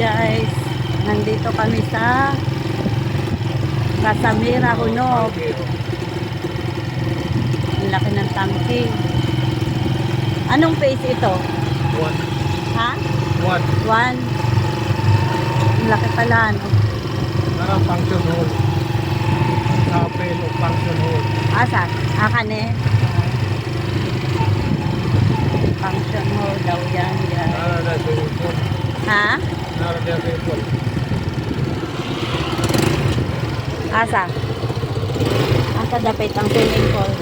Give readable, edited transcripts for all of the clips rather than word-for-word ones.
guys, nandito kami sa Casamira, Hunog. Ang laki ng tangke. Anong phase ito? 1. Ha? 1. 1. Ang laki pala, no? Parang function hall. Kapel o function hall. Asa? Akane? Function hall daw yan, guys. Narada swimming pool. Ha? Narada swimming pool. Asa? Asa dapat ang swimming pool?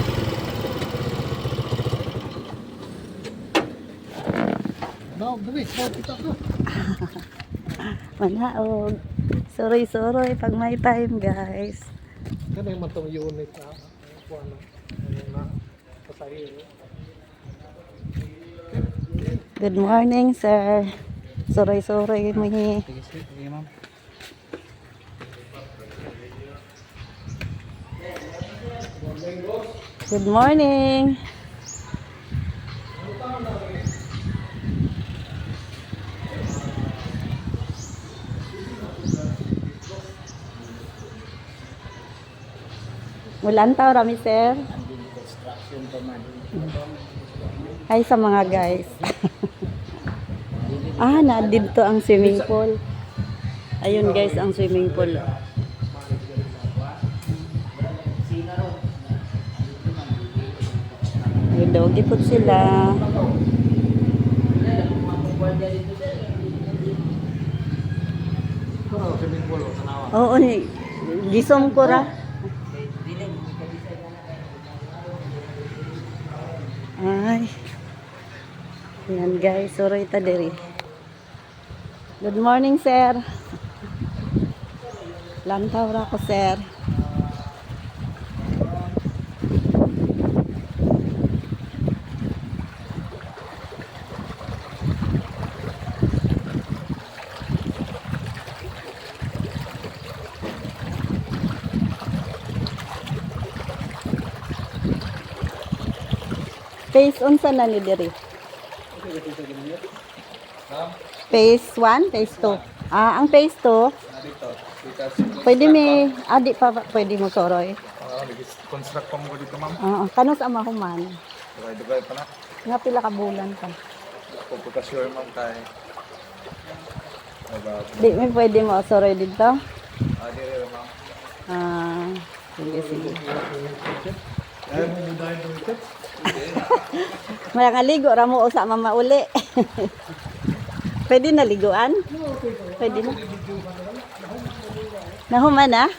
No, dali. Kita ko. Manaog. Suroy-suroy pag may time, guys. Kano yung matong unit na kuha na pasahero. Good morning, sir. Suroy-suroy mo hi. Sige, ma'am. Good morning. Mulan tao rami, sir. Hi sa mga guys. Na dito ang swimming pool. Ayun guys, ang swimming pool. Ay, dogi po sila. Pero swimming pool o tanawa. Oo, ni gisom ko ra. Ay. Yan guys, suroy ta diri. Good morning, sir. Lantaw ra ko, sir. Phase unsa na ni diri? Phase 1, phase 2. Ang phase 2, pwede mi, di pa pwede mo soroy. Construct pa mo dito, ma'am. Kano sa mahuman? Dugay pa na. Nga pila ka bulan pa. Pupunta sure, ma'am, tayo. Di mi pwede mo soroy dito? Dire, ma'am. Sige, sige. Ayaw mo muna yung dito? Mga ligo ra mo usa mama uli. Pwede na liguan? Pwede na. Nahuman na?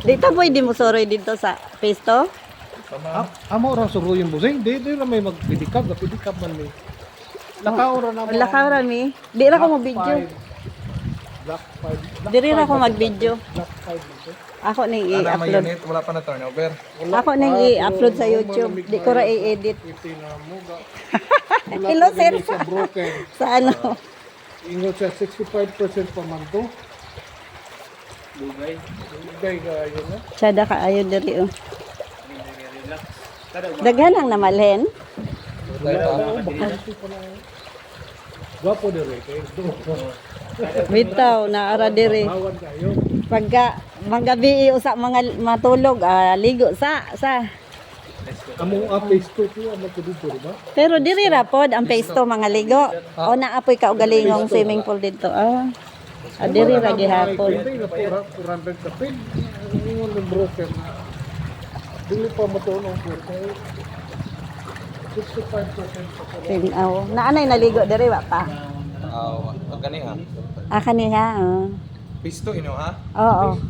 Dito pwede mo soroy dito sa pesto? Amo ra suro yung busing. Di ra may magpidikab. Napidikab man ni. Lakaw ra na mo. Lakaw ra mi. Di ra ko mo video. Black 5. Diri ra ko mag-video. Black 5 dito. Ako ning May i-upload. unit, wala pa na turnover. Ako ning i-upload sa YouTube. Di ko ra i-edit. Iti na muga. Hello, sir. Sa broken. Sa ano? Ingot sa 65% pa man to. Lugay. Lugay ka yun na. Sada ka ayo diri oh. Daghan ang namalhen. Gwapo dere kay Bitaw na ara diri. Bawan kayo. Pagka magabi usa mga matulog, ligo sa. Among face to ko amo ko dito ba? Pero diri ra pod ang phase 2 mga ligo. O naapoy ka og galingong swimming pool dito. Diri ra gihapon. Pwede na 400 ka pin. Ingon ng broken na. Dili pa matulong ko kay 65% pa ko. Tinaw. Naanay naligo diri wa pa. Pag gani ha. Kaniha. Pisto ino ha. Oo.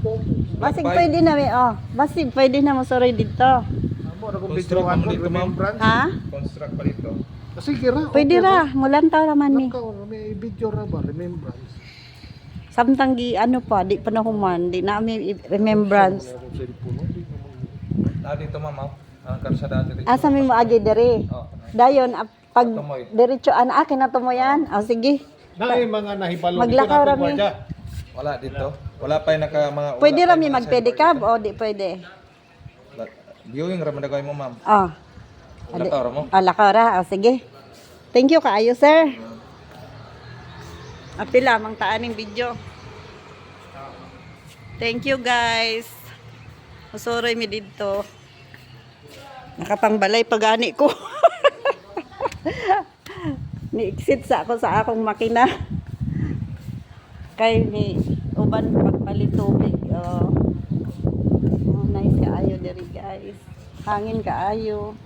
Basig pwede na mi Basig pwede na mo soroy dito. Amo ra kung Construct bidyoan mo dito, ma'am. remembrance. Ha? Construct pa dito. Sige ra. Pwede ra, mulantaw ra man mi. May video ra ba remembrance? Samtang gi ano pa, di pa na human, di na mi remembrance. Ako cellphone no. Dito ma'am. Ang karsada dito. Asa mi mo agi diri. Oh. Dayon pag Tumoy. diretso akin na mo yan. Sige. Naay mga nahibalo Maglakaw ra mi. Wala dito. Wala pa yung mga... Pwede ra mi magpedicab o di pwede. Viewing ra man mo ma'am. Lakaw ra mo. Lakaw ra. Sige. Thank you kaayo, sir. Apil lamang taaning video. Thank you guys. Usuroy mi dito. Nakapangbalay pagani ko. Ni-exit sa ako sa akong makina. Kay ni uban pagpalit tubig. Oh, nice kaayo diri guys. Hangin kaayo.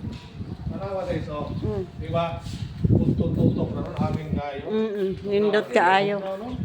Nanawa so, Mm. di ba? Tutok na ron, aming kayo. Nindot kaayo. Ano?